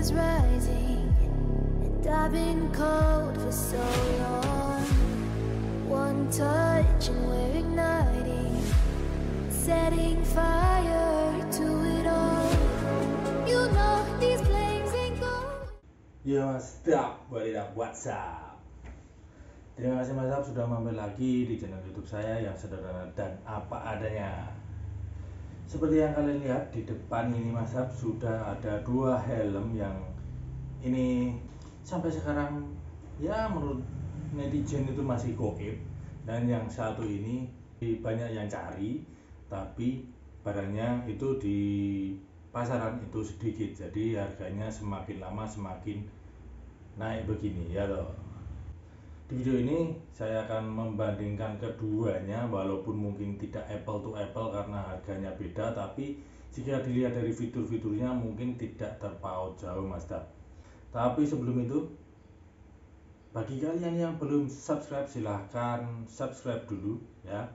is rising, and I've been cold for so long. One touch and we're igniting, setting fire to it all. You know these flames ain't going. Ya stop, wadidaw, WhatsApp. Terima kasih Mas Ab sudah mampir lagi di channel YouTube saya yang sederhana dan apa adanya. Seperti yang kalian lihat di depan ini Mas Ab sudah ada dua helm yang ini sampai sekarang ya menurut netizen itu masih goib, dan yang satu ini banyak yang cari tapi barangnya itu di pasaran itu sedikit, jadi harganya semakin lama semakin naik begini ya toh. Di video ini saya akan membandingkan keduanya, walaupun mungkin tidak apple to apple karena harganya beda, tapi jika dilihat dari fitur-fiturnya mungkin tidak terpaut jauh Mas Dap. Tapi sebelum itu, bagi kalian yang belum subscribe silahkan subscribe dulu ya.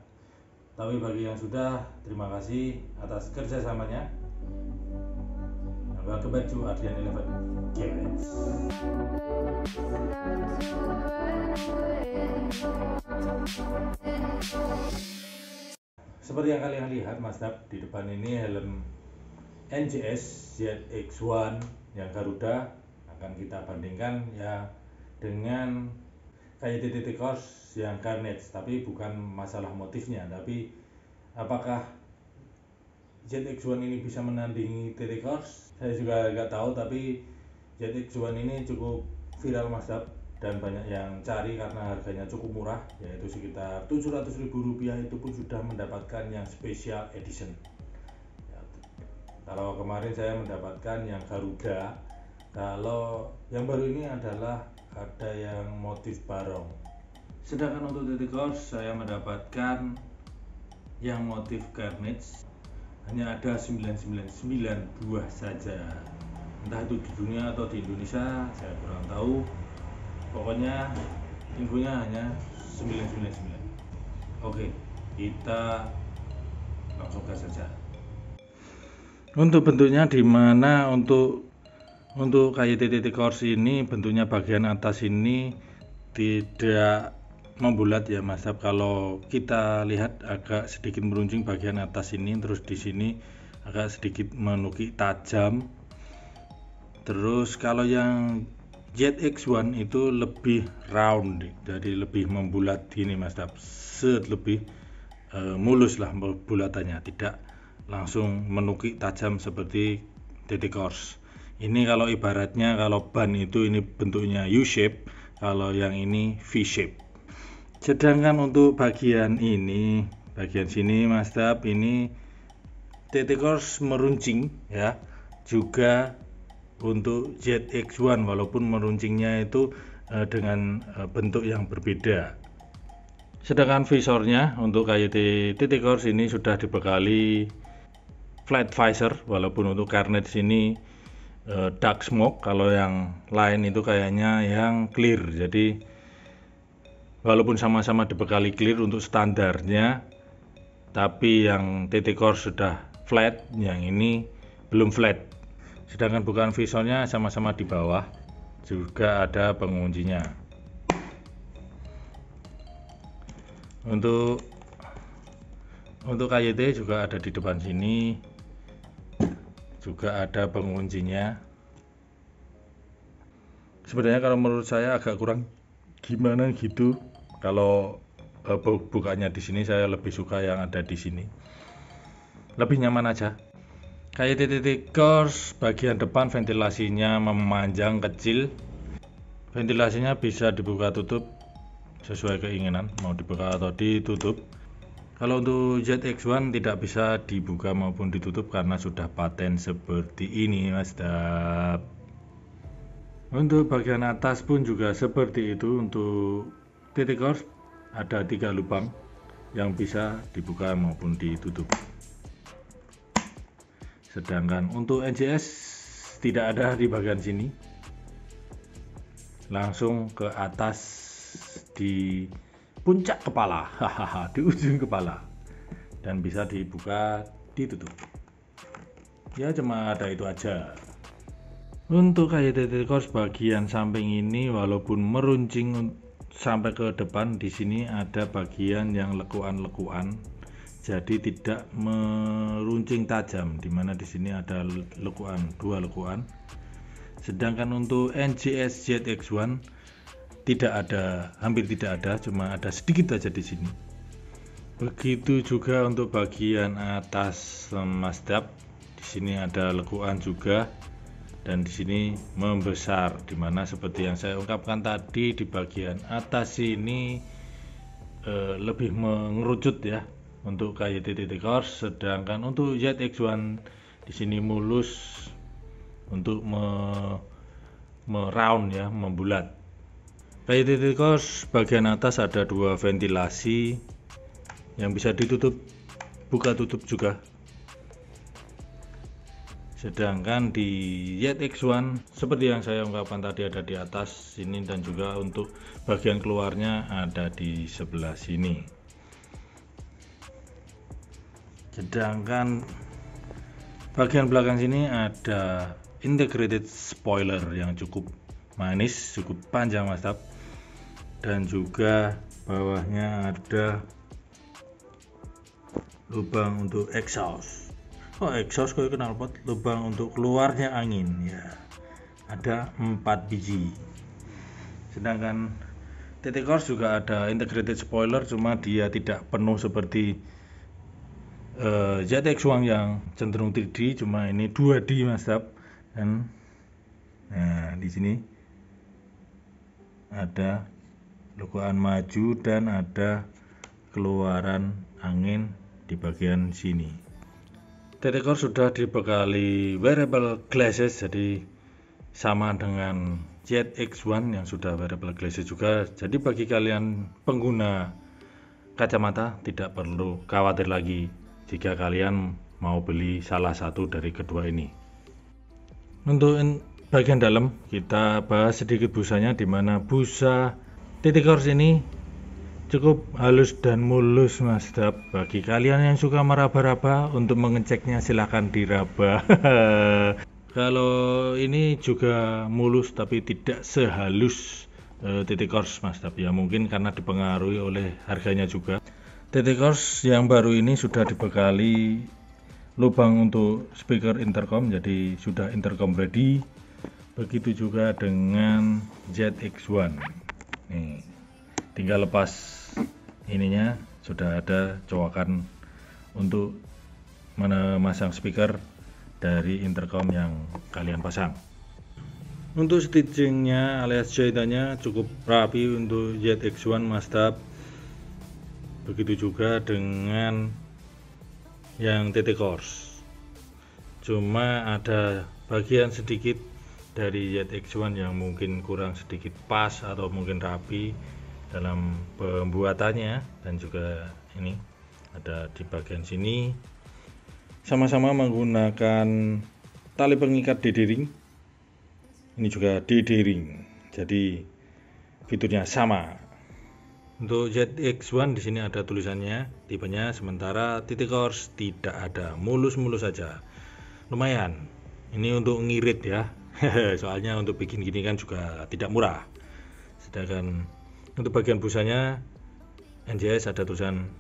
Tapi bagi yang sudah, terima kasih atas kerjasamanya. Welcome back to Adrian Eleven Games. Seperti yang kalian lihat Mas Dap, di depan ini helm NJS ZX1 yang Garuda akan kita bandingkan ya dengan KYT Course yang Carnage, tapi bukan masalah motifnya, tapi apakah ZX1 ini bisa menandingi TT Course? Saya juga nggak tahu, tapi ZX1 ini cukup viral Mas Dap dan banyak yang cari karena harganya cukup murah, yaitu sekitar Rp700.000. Itu pun sudah mendapatkan yang special edition ya. Kalau kemarin saya mendapatkan yang Garuda, kalau yang baru ini adalah ada yang motif barong. Sedangkan untuk TT Course saya mendapatkan yang motif Carnage, hanya ada 999 buah saja. Entah itu di dunia atau di Indonesia saya kurang tahu, pokoknya infonya hanya 999. Oke, kita langsung gas saja. Untuk bentuknya di mana untuk KYT Course ini bentuknya bagian atas ini tidak membulat ya Mas Dap. Kalau kita lihat agak sedikit meruncing bagian atas ini, terus di sini agak sedikit menukik tajam. Terus kalau yang ZX1 itu lebih round, jadi lebih membulat gini Mas Dap, lebih mulus lah bulatannya, tidak langsung menukik tajam seperti TT Course. Ini kalau ibaratnya kalau ban itu ini bentuknya U-shape, kalau yang ini V-shape. Sedangkan untuk bagian ini, bagian sini Mas Dap, ini TT Course meruncing ya, juga untuk ZX1 walaupun meruncingnya itu dengan bentuk yang berbeda. Sedangkan visornya untuk KYT TT Course ini sudah dibekali flat visor, walaupun untuk Carnage ini dark smoke, kalau yang lain itu kayaknya yang clear. Jadi walaupun sama-sama dibekali clear untuk standarnya, tapi yang TT Course sudah flat, yang ini belum flat. Sedangkan bukaan visornya sama-sama di bawah, juga ada penguncinya. Untuk KYT juga ada di depan sini, juga ada penguncinya. Sebenarnya kalau menurut saya agak kurang gimana gitu. Kalau bukannya di sini, saya lebih suka yang ada di sini, lebih nyaman aja. KYT Course bagian depan ventilasinya memanjang kecil, ventilasinya bisa dibuka tutup sesuai keinginan, mau dibuka atau ditutup. Kalau untuk ZX1 tidak bisa dibuka maupun ditutup karena sudah paten seperti ini Mas Dap. Untuk bagian atas pun juga seperti itu. Untuk TT Course ada 3 lubang yang bisa dibuka maupun ditutup. Sedangkan untuk NJS tidak ada di bagian sini, langsung ke atas di puncak kepala, hahaha, di ujung kepala, dan bisa dibuka ditutup. Ya cuma ada itu aja. Untuk KYTT Course bagian samping ini walaupun meruncing sampai ke depan, di sini ada bagian yang lekuan-lekuan, jadi tidak meruncing tajam, dimana di sini ada lekuan, 2 lekuan. Sedangkan untuk NJS ZX1 tidak ada, hampir tidak ada, cuma ada sedikit aja di sini. Begitu juga untuk bagian atas Mazda, di sini ada lekuan juga. Dan di sini membesar, dimana seperti yang saya ungkapkan tadi, di bagian atas ini lebih mengerucut ya untuk KYTT Course, sedangkan untuk ZX1 di sini mulus untuk meround ya, membulat. KYTT Course bagian atas ada 2 ventilasi yang bisa ditutup, buka tutup juga. Sedangkan di ZX1 seperti yang saya ungkapkan tadi ada di atas sini, dan juga untuk bagian keluarnya ada di sebelah sini. Sedangkan bagian belakang sini ada integrated spoiler yang cukup manis, cukup panjang mantap, dan juga bawahnya ada lubang untuk exhaust. Exhaust kayak knalpot, lubang untuk keluarnya angin ya, ada 4 biji. Sedangkan TT Course juga ada integrated spoiler, cuma dia tidak penuh seperti ZX1 yang cenderung 3D, cuma ini 2D mantap. Dan nah di sini ada lekuan maju dan ada keluaran angin di bagian sini. TT Course sudah dibekali wearable glasses, jadi sama dengan ZX1 yang sudah wearable glasses juga. Jadi bagi kalian pengguna kacamata tidak perlu khawatir lagi jika kalian mau beli salah satu dari kedua ini. Untuk bagian dalam kita bahas sedikit busanya, dimana busa TT Course ini cukup halus dan mulus mantap. Bagi kalian yang suka meraba-raba, untuk mengeceknya silahkan diraba. Kalau ini juga mulus tapi tidak sehalus TT Course mantap ya, mungkin karena dipengaruhi oleh harganya juga. TT Course yang baru ini sudah dibekali lubang untuk speaker intercom, jadi sudah intercom ready. Begitu juga dengan ZX1. Nih, tinggal lepas ininya, sudah ada cowakan untuk memasang speaker dari intercom yang kalian pasang. Untuk stitchingnya alias jahitannya cukup rapi untuk ZX1 mantap. Begitu juga dengan yang TT Course, cuma ada bagian sedikit dari ZX1 yang mungkin kurang sedikit pas atau mungkin rapi dalam pembuatannya, dan juga ini ada di bagian sini sama-sama menggunakan tali pengikat D-ring. Ini juga D-ring, jadi fiturnya sama. Untuk ZX1 di sini ada tulisannya, tipenya, sementara TT Course tidak ada, mulus-mulus saja. Lumayan, ini untuk ngirit ya. Soalnya untuk bikin gini kan juga tidak murah. Sedangkan untuk bagian busanya NJS ada tulisan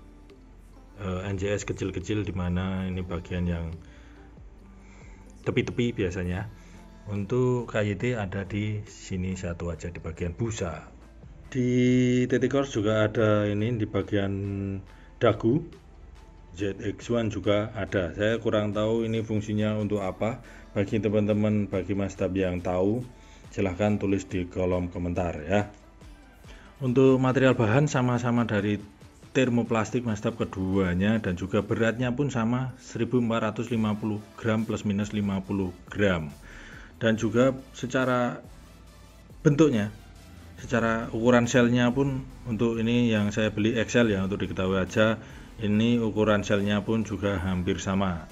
NJS kecil-kecil, dimana ini bagian yang tepi-tepi biasanya. Untuk KYT ada di sini satu aja di bagian busa. Di TT Course juga ada ini di bagian dagu. ZX1 juga ada. Saya kurang tahu ini fungsinya untuk apa. Bagi teman-teman, bagi Mazda yang tahu, silahkan tulis di kolom komentar ya. Untuk material bahan sama-sama dari termoplastik Mazda keduanya, dan juga beratnya pun sama 1450 gram plus minus 50 gram. Dan juga secara bentuknya, secara ukuran selnya pun, untuk ini yang saya beli XL ya, untuk diketahui aja, ini ukuran selnya pun juga hampir sama.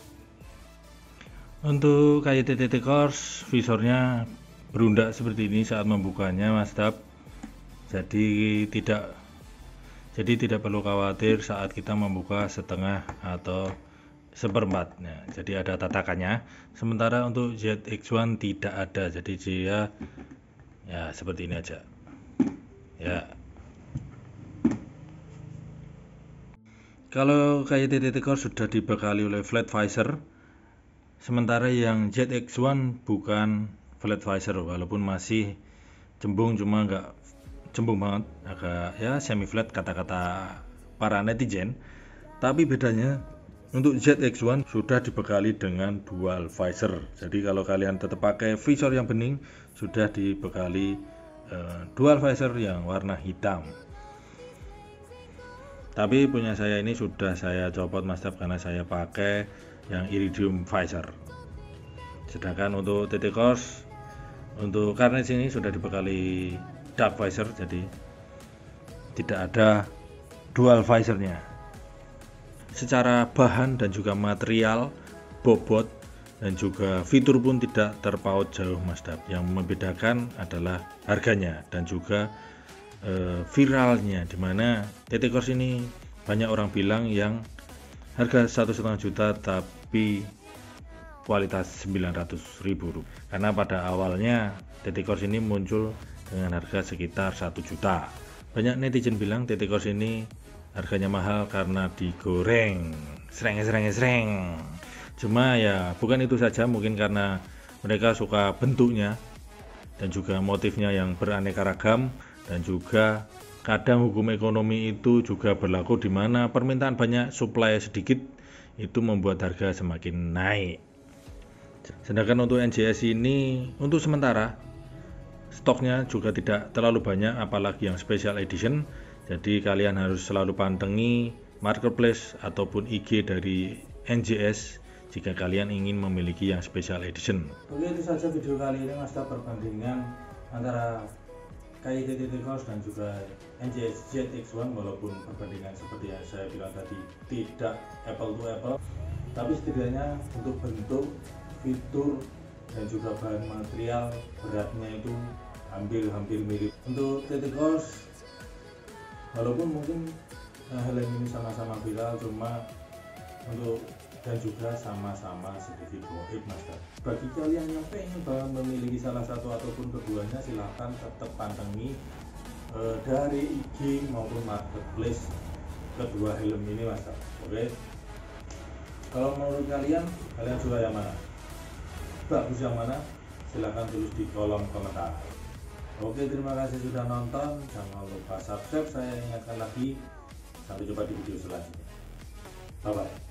Untuk KYT TT Course visornya berundak seperti ini saat membukanya Mazda. Jadi tidak perlu khawatir saat kita membuka setengah atau 1/4. Jadi ada tatakannya, sementara untuk ZX1 tidak ada, jadi dia ya seperti ini aja ya. Kalau KYT-TT Core sudah dibekali oleh flat visor, sementara yang ZX1 bukan flat visor, walaupun masih cembung, cuma nggak cembung banget, agak ya semi flat kata-kata para netizen. Tapi bedanya untuk ZX1 sudah dibekali dengan dual visor. Jadi kalau kalian tetap pakai visor yang bening, sudah dibekali dual visor yang warna hitam. Tapi punya saya ini sudah saya copot Mas Tab karena saya pakai yang iridium visor. Sedangkan untuk TT Course, untuk Carnage ini sudah dibekali dark visor, jadi tidak ada dual visornya. Secara bahan dan juga material, bobot dan juga fitur pun tidak terpaut jauh Mas Tab. Yang membedakan adalah harganya dan juga viralnya, dimana TT Course ini banyak orang bilang yang harga 1,5 juta tapi kualitas 900.000 rupiah. Karena pada awalnya TT Course ini muncul dengan harga sekitar 1 juta. Banyak netizen bilang TT Course ini harganya mahal karena digoreng sreng. Cuma ya bukan itu saja, mungkin karena mereka suka bentuknya dan juga motifnya yang beraneka ragam, dan juga kadang hukum ekonomi itu juga berlaku, di mana permintaan banyak, supply sedikit, itu membuat harga semakin naik. Sedangkan untuk NJS ini untuk sementara stoknya juga tidak terlalu banyak, apalagi yang special edition. Jadi kalian harus selalu pantengi marketplace ataupun IG dari NJS jika kalian ingin memiliki yang special edition. Oke, itu saja video kali ini Mas Tab, perbandingan antara KYT-TT Course dan juga NJS ZX1. Walaupun perbandingan seperti yang saya bilang tadi tidak apple to apple, tapi setidaknya untuk bentuk, fitur dan juga bahan material, beratnya itu hampir mirip. Untuk TT Course, walaupun mungkin helm ini sama-sama viral, cuma untuk dan juga sama-sama sedikit goib Mas Tab. Bagi kalian yang pengen memiliki salah satu ataupun keduanya, silahkan tetap pantengi dari IG maupun marketplace kedua helm ini Mas Tab. Oke, kalau menurut kalian suka yang mana, bagus yang mana, silahkan tulis di kolom komentar. Oke, terima kasih sudah nonton, jangan lupa subscribe. Saya ingatkan lagi, sampai jumpa di video selanjutnya. Bye bye.